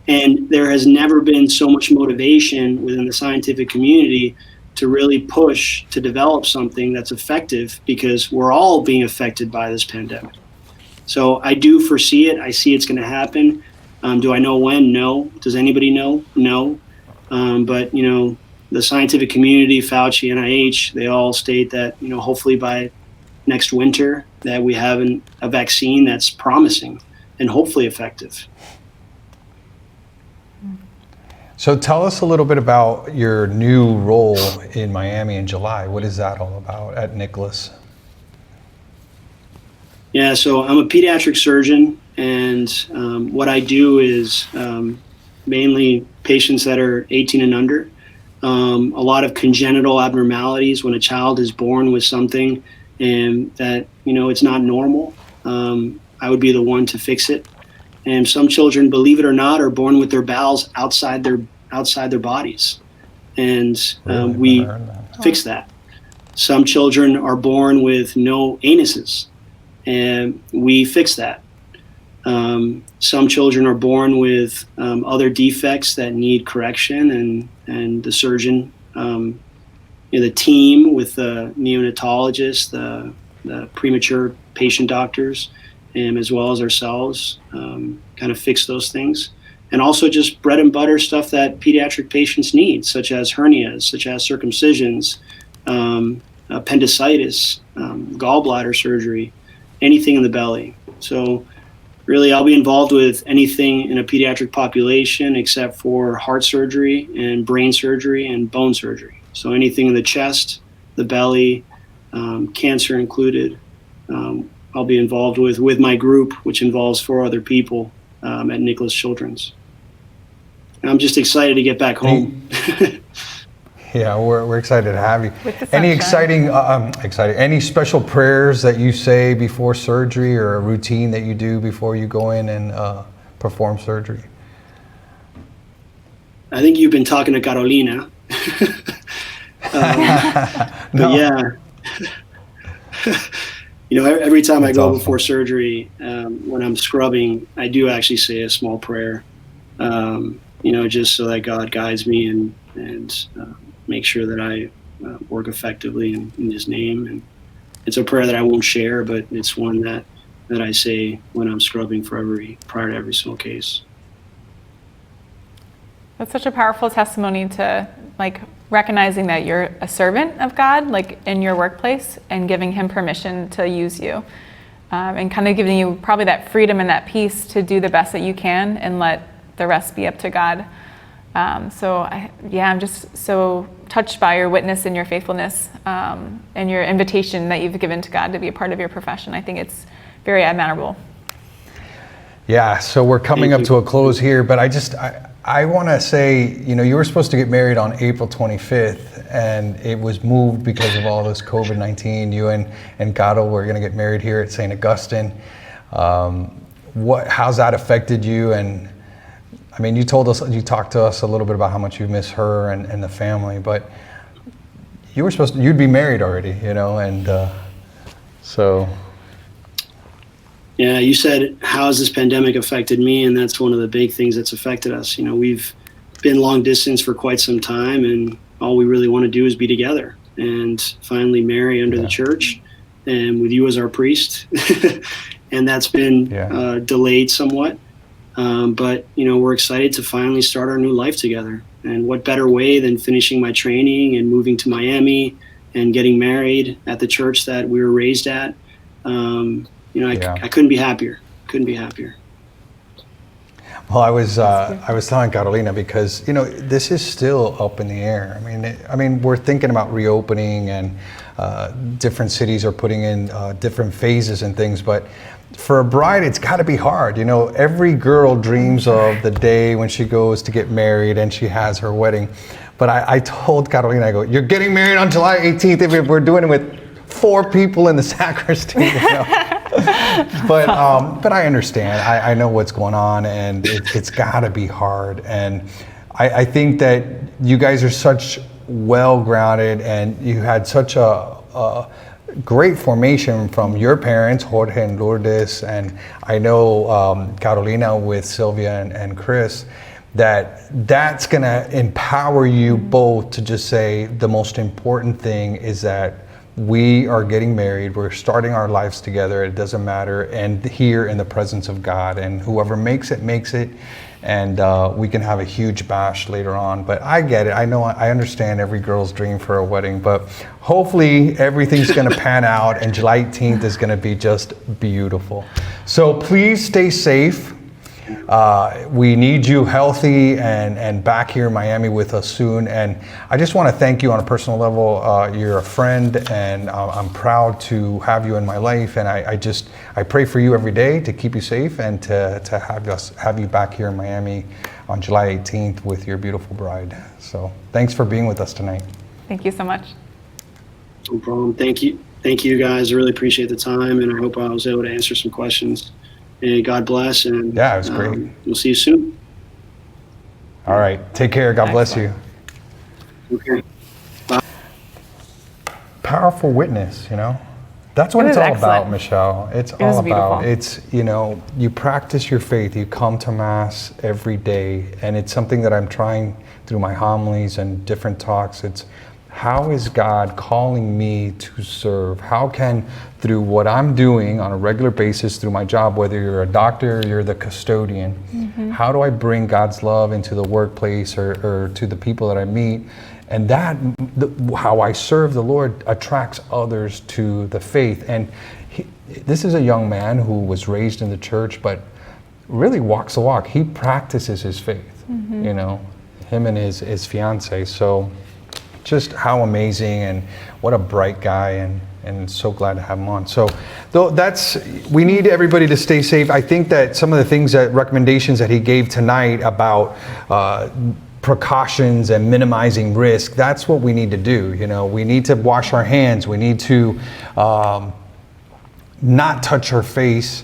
And there has never been so much motivation within the scientific community to really push to develop something that's effective, because we're all being affected by this pandemic. So I do foresee it. I see it's going to happen. Do I know when? No. Does anybody know? No. But, you know, the scientific community, Fauci, NIH, they all state that, you know, hopefully by next winter that we have a vaccine that's promising and hopefully effective. So tell us a little bit about your new role in Miami in July. What is that all about at Nicholas? Yeah, so I'm a pediatric surgeon, and what I do is mainly patients that are 18 and under. A lot of congenital abnormalities when a child is born with something and that, you know, it's not normal. I would be the one to fix it. And some children, believe it or not, are born with their bowels outside their bodies, and we fix that. Some children are born with no anuses, and we fix that. Some children are born with other defects that need correction, and the surgeon, the team with the neonatologist, the premature patient doctors, as well as ourselves, kind of fix those things. And also just bread and butter stuff that pediatric patients need, such as hernias, such as circumcisions, appendicitis, gallbladder surgery, anything in the belly. So really, I'll be involved with anything in a pediatric population except for heart surgery and brain surgery and bone surgery. So anything in the chest, the belly, cancer included, I'll be involved with my group, which involves 4 other people at Nicholas Children's. I'm just excited to get back home. Yeah, we're excited to have you. Any exciting, any special prayers that you say before surgery, or a routine that you do before you go in and perform surgery? I think you've been talking to Carolina. No. Yeah. You know, every time I go awesome. before surgery, when I'm scrubbing, I do actually say a small prayer, you know, just so that God guides me and make sure that I work effectively in His name. And it's a prayer that I won't share, but it's one that I say when I'm scrubbing prior to every single case. That's such a powerful testimony to, like, recognizing that you're a servant of God, like in your workplace, and giving Him permission to use you, and kind of giving you probably that freedom and that peace to do the best that you can and let the rest be up to God. I'm just so touched by your witness and your faithfulness, and your invitation that you've given to God to be a part of your profession. I think it's very admirable. Yeah, so we're coming up to a close here, but I want to say, you know, you were supposed to get married on April 25th, and it was moved because of all this COVID-19. You and Gato were going to get married here at St. Augustine. How's that affected you? And I mean, you talked to us a little bit about how much you miss her and the family, but you'd be married already, you know, and so. Yeah, you said, how has this pandemic affected me? And that's one of the big things that's affected us. You know, we've been long distance for quite some time, and all we really want to do is be together and finally marry under the church and with you as our priest. And that's been delayed somewhat. But, you know, we're excited to finally start our new life together. And what better way than finishing my training and moving to Miami and getting married at the church that we were raised at. You know, I couldn't be happier. Couldn't be happier. Well, I was telling Carolina because this is still up in the air. I mean, we're thinking about reopening, and different cities are putting in different phases and things. But for a bride, it's got to be hard. Every girl dreams of the day when she goes to get married and she has her wedding. But I told Carolina, I go, "You're getting married on July 18th. If we're doing it with 4 people in the sacristy." But I understand. I know what's going on, and it's got to be hard. And I think that you guys are such well-grounded, and you had such a great formation from your parents, Jorge and Lourdes, and I know Carolina with Sylvia and Chris, that's going to empower you both to just say the most important thing is that we are getting married, we're starting our lives together, it doesn't matter, and here in the presence of God, and whoever makes it, and we can have a huge bash later on. But I get it, I understand every girl's dream for a wedding, but hopefully everything's gonna pan out, and July 18th is gonna be just beautiful. So please stay safe. We need you healthy and back here in Miami with us soon. And I just want to thank you on a personal level. You're a friend, and I'm proud to have you in my life. And I pray for you every day to keep you safe, and to have you back here in Miami on July 18th with your beautiful bride. So thanks for being with us tonight. Thank you so much. No problem. Thank you guys. I really appreciate the time, and I hope I was able to answer some questions. And God bless. And yeah, it was great. We'll see you soon. All right. Take care. God bless you. Okay. Bye. Powerful witness, That's what it's all about, Michelle. It's all about, it's, you practice your faith, you come to Mass every day, and it's something that I'm trying through my homilies and different talks. It's, how is God calling me to serve? How can, through what I'm doing on a regular basis, through my job, whether you're a doctor or you're the custodian, how do I bring God's love into the workplace or to the people that I meet? And how I serve the Lord attracts others to the faith. And this is a young man who was raised in the church, but really walks the walk. He practices his faith, him and his fiance. So just how amazing, and what a bright guy, and so glad to have him on. So we need everybody to stay safe. I think that some of the recommendations that he gave tonight about precautions and minimizing risk, that's what we need to do. We need to wash our hands. We need to not touch our face.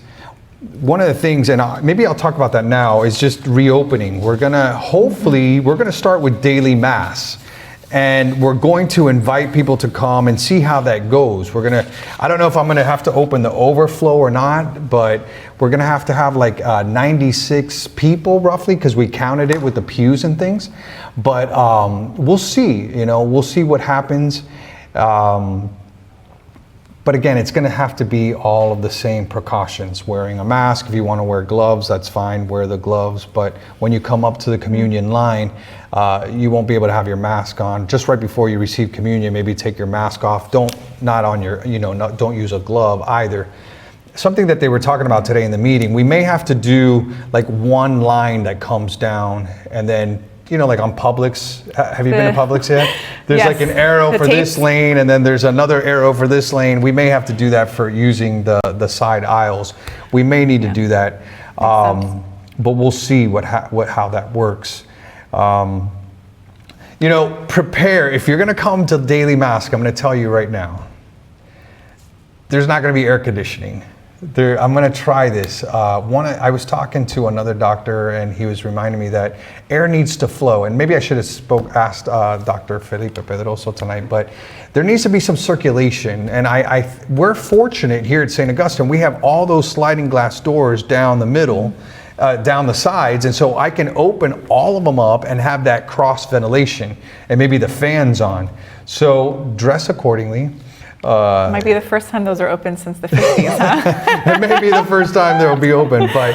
One of the things, and maybe I'll talk about that now, is just reopening. We're going to start with daily Mass. And we're going to invite people to come and see how that goes. I don't know if I'm gonna have to open the overflow or not, but we're gonna have to have like 96 people roughly, because we counted it with the pews and things. But we'll see, we'll see what happens. But again, it's gonna have to be all of the same precautions. Wearing a mask, if you wanna wear gloves, that's fine, wear the gloves. But when you come up to the communion line, you won't be able to have your mask on. Just right before you receive communion, maybe take your mask off. Don't use a glove either. Something that they were talking about today in the meeting, we may have to do like one line that comes down, and then like on Publix. Have you been to Publix yet? There's like an arrow for this lane, and then there's another arrow for this lane. We may have to do that for using the side aisles. We may need to do that, but we'll see how that works. Prepare. If you're going to come to daily Mass, I'm going to tell you right now, there's not going to be air conditioning. I'm going to try this. I was talking to another doctor, and he was reminding me that air needs to flow. And maybe I should have asked Dr. Felipe Pedroso tonight, but there needs to be some circulation. And we're fortunate here at St. Augustine. We have all those sliding glass doors down the middle, down the sides, and so I can open all of them up and have that cross ventilation, and maybe the fans on. So dress accordingly. Might be the first time those are open since the 50s, huh? It may be the first time they'll be open, but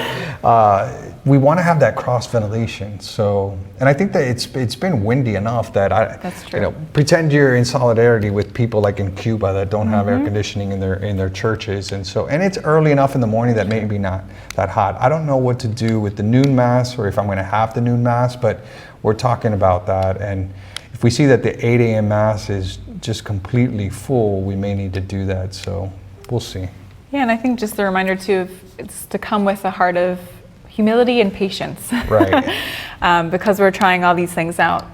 we want to have that cross ventilation. So, and I think that it's been windy enough that That's true. Pretend you're in solidarity with people like in Cuba that don't have air conditioning in their churches, and it's early enough in the morning that maybe not that hot. I don't know what to do with the noon mass or if I'm going to have the noon mass, but we're talking about that. And if we see that the 8 a.m. mass is just completely full, we may need to do that. So we'll see. Yeah, and I think just a reminder too, it's to come with a heart of humility and patience. Right. Because we're trying all these things out.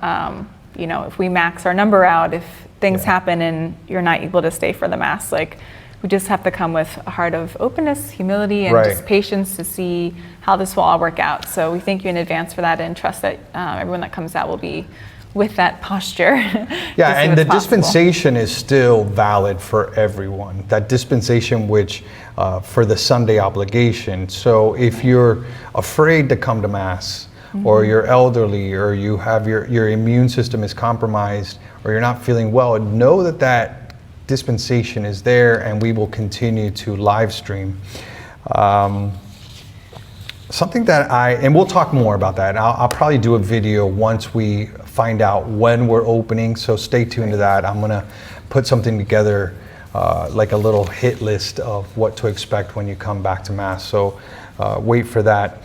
If we max our number out, if things happen and you're not able to stay for the mass, like we just have to come with a heart of openness, humility, and just patience to see how this will all work out. So we thank you in advance for that and trust that everyone that comes out will be with that posture. Yeah, and the dispensation is still valid for everyone. That dispensation which for the Sunday obligation. So if you're afraid to come to Mass, or you're elderly, or you have your immune system is compromised, or you're not feeling well, know that dispensation is there, and we will continue to live stream. Something that and we'll talk more about that. I'll probably do a video once we find out when we're opening, so stay tuned to that. I'm gonna put something together, like a little hit list of what to expect when you come back to Mass, so wait for that.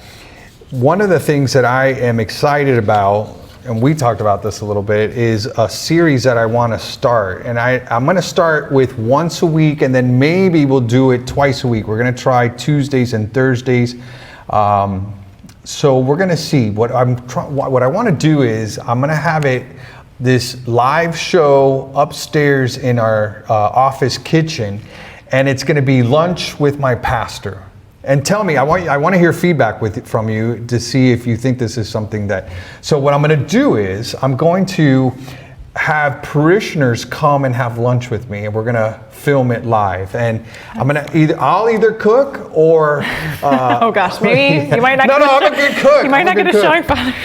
One of the things that I am excited about, and we talked about this a little bit, is a series that I want to start. And I'm going to start with once a week, and then maybe we'll do it twice a week. We're going to try Tuesdays and Thursdays. So we're going to see. What I want to do is I'm going to have this live show upstairs in our office kitchen, and it's going to be lunch with my pastor. And tell me, I want to hear feedback from you to see if you think this is something that. So what I'm going to do is I'm going to have parishioners come and have lunch with me, and we're going to film it live. And I'll either cook or. Oh gosh, maybe you might not. No, I'm a good cook. You might not get a showing, Father.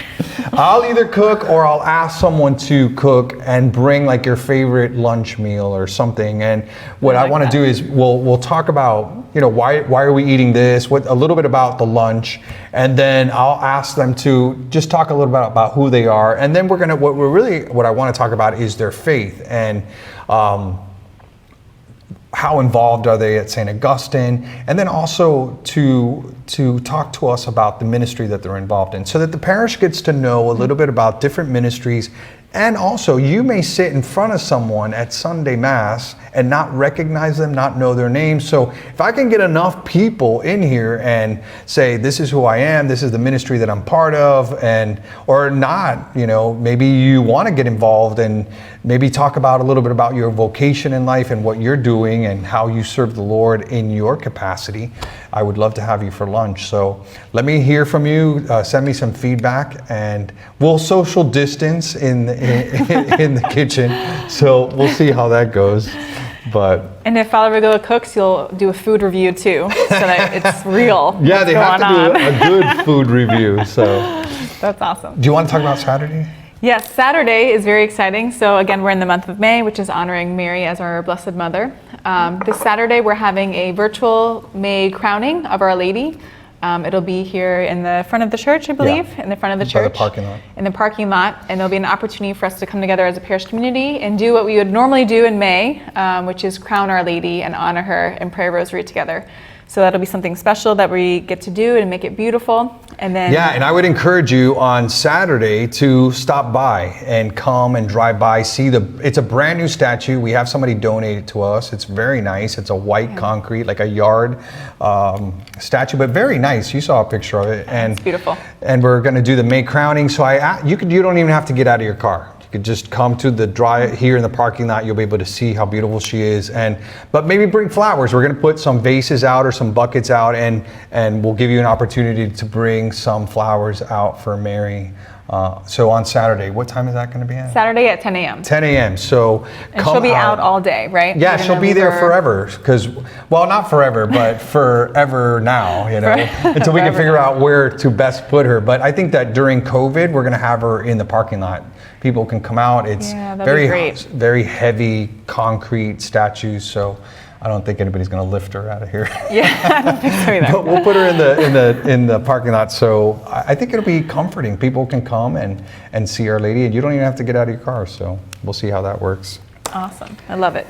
I'll either cook or I'll ask someone to cook and bring like your favorite lunch meal or something. And what I want to do is we'll talk about, why are we eating this? A little bit about the lunch, and then I'll ask them to just talk a little bit about who they are. And then what I want to talk about is their faith and how involved are they at St. Augustine, and then also to talk to us about the ministry that they're involved in, so that the parish gets to know a little bit about different ministries. And also, you may sit in front of someone at Sunday Mass and not recognize them, not know their name. So if I can get enough people in here and say, this is who I am, this is the ministry that I'm part of, or not, maybe you want to get involved and maybe talk about a little bit about your vocation in life and what you're doing and how you serve the Lord in your capacity, I would love to have you for lunch. So let me hear from you, send me some feedback, and we'll social distance in the kitchen. So we'll see how that goes. And if Father Regilla cooks, you'll do a food review too, so that it's real. Yeah, they have to do a good food review. So that's awesome. Do you want to talk about Saturday? Yes, Saturday is very exciting. So again, we're in the month of May, which is honoring Mary as our Blessed Mother. This Saturday, we're having a virtual May crowning of Our Lady. It'll be here in the front of the church, I believe, in the front of the church. In the parking lot. And there'll be an opportunity for us to come together as a parish community and do what we would normally do in May, which is crown Our Lady and honor her and pray a rosary together. So that'll be something special that we get to do and make it beautiful. And then and I would encourage you on Saturday to stop by and come and drive by, it's a brand new statue. We have somebody donate it to us. It's very nice. It's a white concrete, like a yard statue, but very nice. You saw a picture of it. And it's beautiful. And we're going to do the May crowning. So you don't even have to get out of your car. You could just come to the drive here in the parking lot. You'll be able to see how beautiful she is. But maybe bring flowers. We're going to put some vases out or some buckets out, and we'll give you an opportunity to bring some flowers out for Mary. So on Saturday, what time is that going to be at? Saturday at 10 a.m. 10 a.m. So and she'll be out all day, right? Yeah, she'll be there forever. Not forever, but forever now, until we can figure out where to best put her. But I think that during COVID, we're going to have her in the parking lot. People can come out. It's very heavy concrete statues. So I don't think anybody's going to lift her out of here. Yeah, I don't think so either. But we'll put her in the parking lot. So I think it'll be comforting. People can come and see Our Lady, and you don't even have to get out of your car. So we'll see how that works. Awesome. I love it.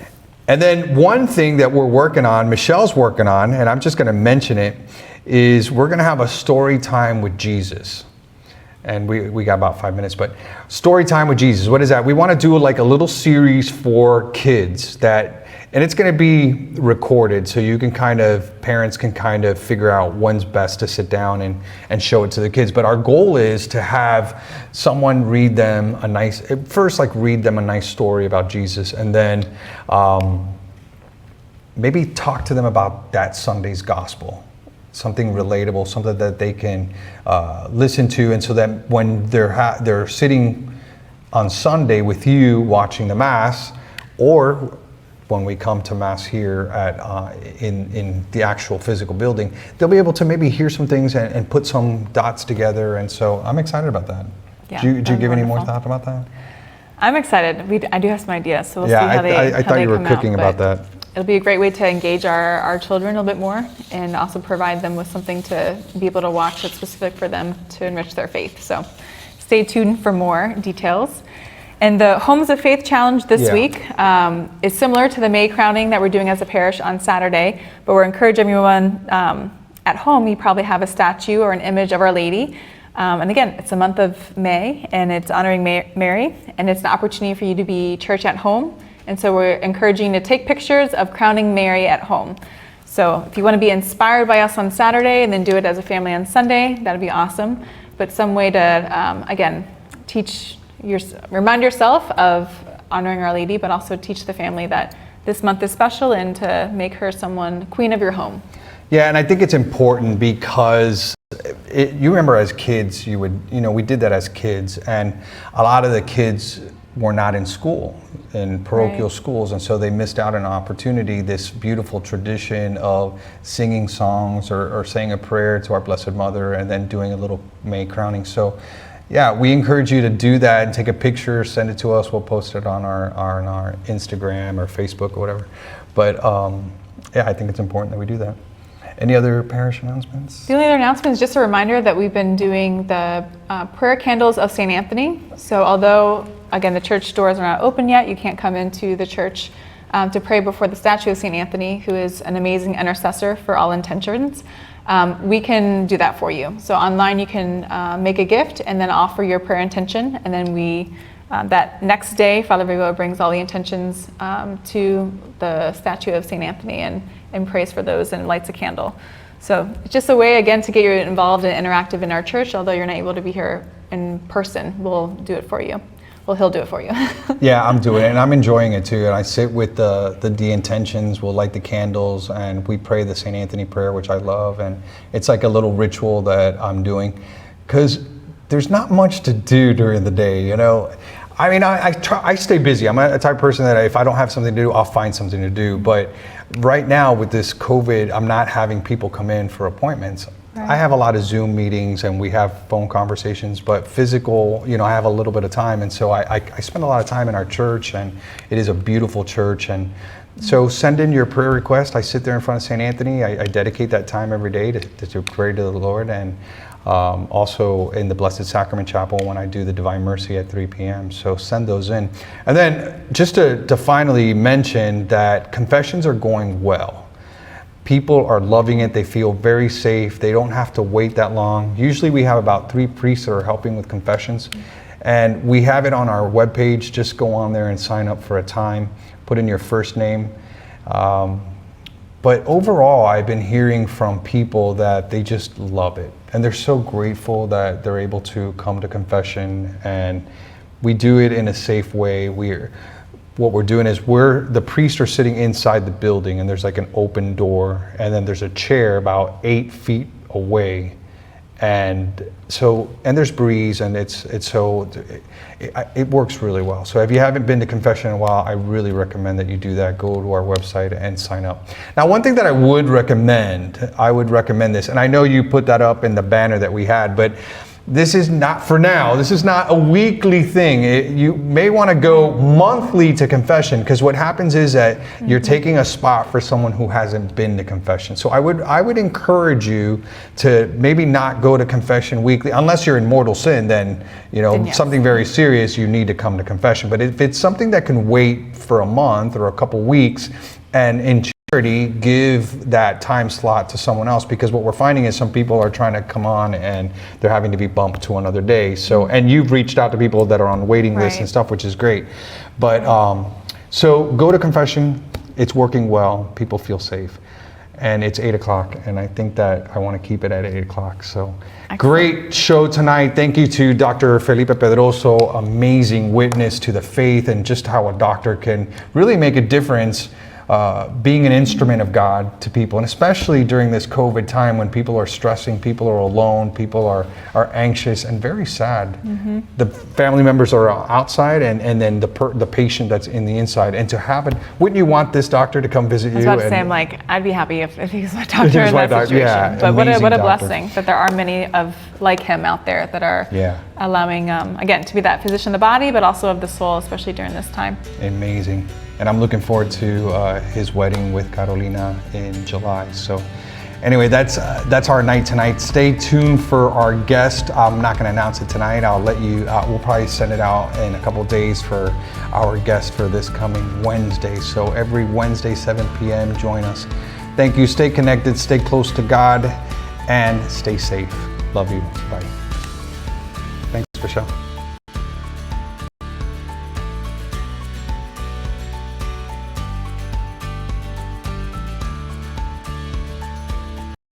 And then one thing that we're working on, Michelle's working on, and I'm just going to mention it, is we're going to have a story time with Jesus. And we got about 5 minutes, but story time with Jesus. What is that? We want to do like a little series for kids and it's going to be recorded, so you can parents can kind of figure out when's best to sit down and show it to the kids. But our goal is to have someone read them a nice story about Jesus, and then maybe talk to them about that Sunday's gospel. Something relatable, something that they can listen to, and so that when they're sitting on Sunday with you watching the Mass, or when we come to Mass here in the actual physical building, they'll be able to maybe hear some things and put some dots together. And so I'm excited about that. Yeah, do you give any more wonderful. thought about that? I'm excited. I do have some ideas, so we'll see how they I thought you were come cooking out, about that. It'll be a great way to engage our children a little bit more, and also provide them with something to be able to watch that's specific for them to enrich their faith. So stay tuned for more details. And the Homes of Faith Challenge this week is similar to the May crowning that we're doing as a parish on Saturday, but we're encouraging everyone at home, you probably have a statue or an image of Our Lady. And again, it's the month of May, and it's honoring Mary, and it's an opportunity for you to be church at home. And so we're encouraging you to take pictures of crowning Mary at home. So if you want to be inspired by us on Saturday and then do it as a family on Sunday, that'd be awesome. But some way to, again, remind yourself of honoring Our Lady, but also teach the family that this month is special, and to make her someone queen of your home. Yeah, and I think it's important because you remember as kids, we did that as kids, and a lot of the kids were not in school, in parochial schools, and so they missed out on an opportunity, this beautiful tradition of singing songs or saying a prayer to our Blessed Mother, and then doing a little May crowning. So yeah, we encourage you to do that and take a picture, send it to us. We'll post it on our Instagram or Facebook or whatever. But I think it's important that we do that. Any other parish announcements? The only other announcement is just a reminder that we've been doing the prayer candles of St. Anthony. So although, again, the church doors are not open yet, you can't come into the church to pray before the statue of St. Anthony, who is an amazing intercessor for all intentions. We can do that for you. So online you can make a gift and then offer your prayer intention, and then that next day, Father Vigo brings all the intentions to the statue of St. Anthony and prays for those and lights a candle. So it's just a way, again, to get you involved and interactive in our church. Although you're not able to be here in person, we'll do it for you. Well, he'll do it for you. Yeah, I'm doing it, and I'm enjoying it too. And I sit with the intentions, we'll light the candles, and we pray the St. Anthony prayer, which I love. And it's like a little ritual that I'm doing, because there's not much to do during the day, I mean, I stay busy. I'm a type of person that if I don't have something to do, I'll find something to do. But right now with this COVID, I'm not having people come in for appointments. Right. I have a lot of Zoom meetings and we have phone conversations, but physical, I have a little bit of time. And so I spend a lot of time in our church, and it is a beautiful church. And so send in your prayer request. I sit there in front of St. Anthony. I dedicate that time every day to pray to the Lord. And also in the Blessed Sacrament Chapel when I do the Divine Mercy at 3 p.m. So send those in. And then just to finally mention that confessions are going well. People are loving it. They feel very safe. They don't have to wait that long. Usually we have about 3 priests that are helping with confessions. And we have it on our webpage. Just go on there and sign up for a time. Put in your first name. But overall, I've been hearing from people that they just love it. And they're so grateful that they're able to come to confession, and we do it in a safe way. What we're doing is the priests are sitting inside the building, and there's like an open door, and then there's a chair about 8 feet away. And there's breeze, and it works really well. So if you haven't been to confession in a while, I really recommend that you do that. Go to our website and sign up. Now, one thing that I would recommend this, and I know you put that up in the banner that we had, but this is not for now. This is not a weekly thing. You may want to go monthly to confession, because what happens is that you're taking a spot for someone who hasn't been to confession. So I would encourage you to maybe not go to confession weekly, unless you're in mortal sin. Then yes. Something very serious, you need to come to confession. But if it's something that can wait for a month or a couple weeks, and in charity, give that time slot to someone else, because what we're finding is some people are trying to come on and they're having to be bumped to another day. So, and you've reached out to people that are on waiting lists and stuff, which is great. But so go to confession. It's working well. People feel safe. And it's 8 o'clock, and I think that I want to keep it at 8 o'clock. So excellent. Great show tonight. Thank you to Dr. Felipe Pedroso, amazing witness to the faith and just how a doctor can really make a difference, being an instrument of God to people, and especially during this COVID time when people are stressing, people are alone, people are anxious and very sad. The family members are outside, and then the patient that's in the inside. And to have it, wouldn't you want this doctor to come visit you? I was about to say, I'm like, I'd be happy if he was my doctor in that situation. Yeah, but what a doctor. blessing that there are many like him out there that are allowing, again, to be that physician of the body, but also of the soul, especially during this time. Amazing. And I'm looking forward to his wedding with Carolina in July. So anyway, that's our night tonight. Stay tuned for our guest. I'm not going to announce it tonight. I'll let you, we'll probably send it out in a couple of days for our guest for this coming Wednesday. So every Wednesday, 7 p.m., join us. Thank you. Stay connected, stay close to God, and stay safe. Love you. Bye.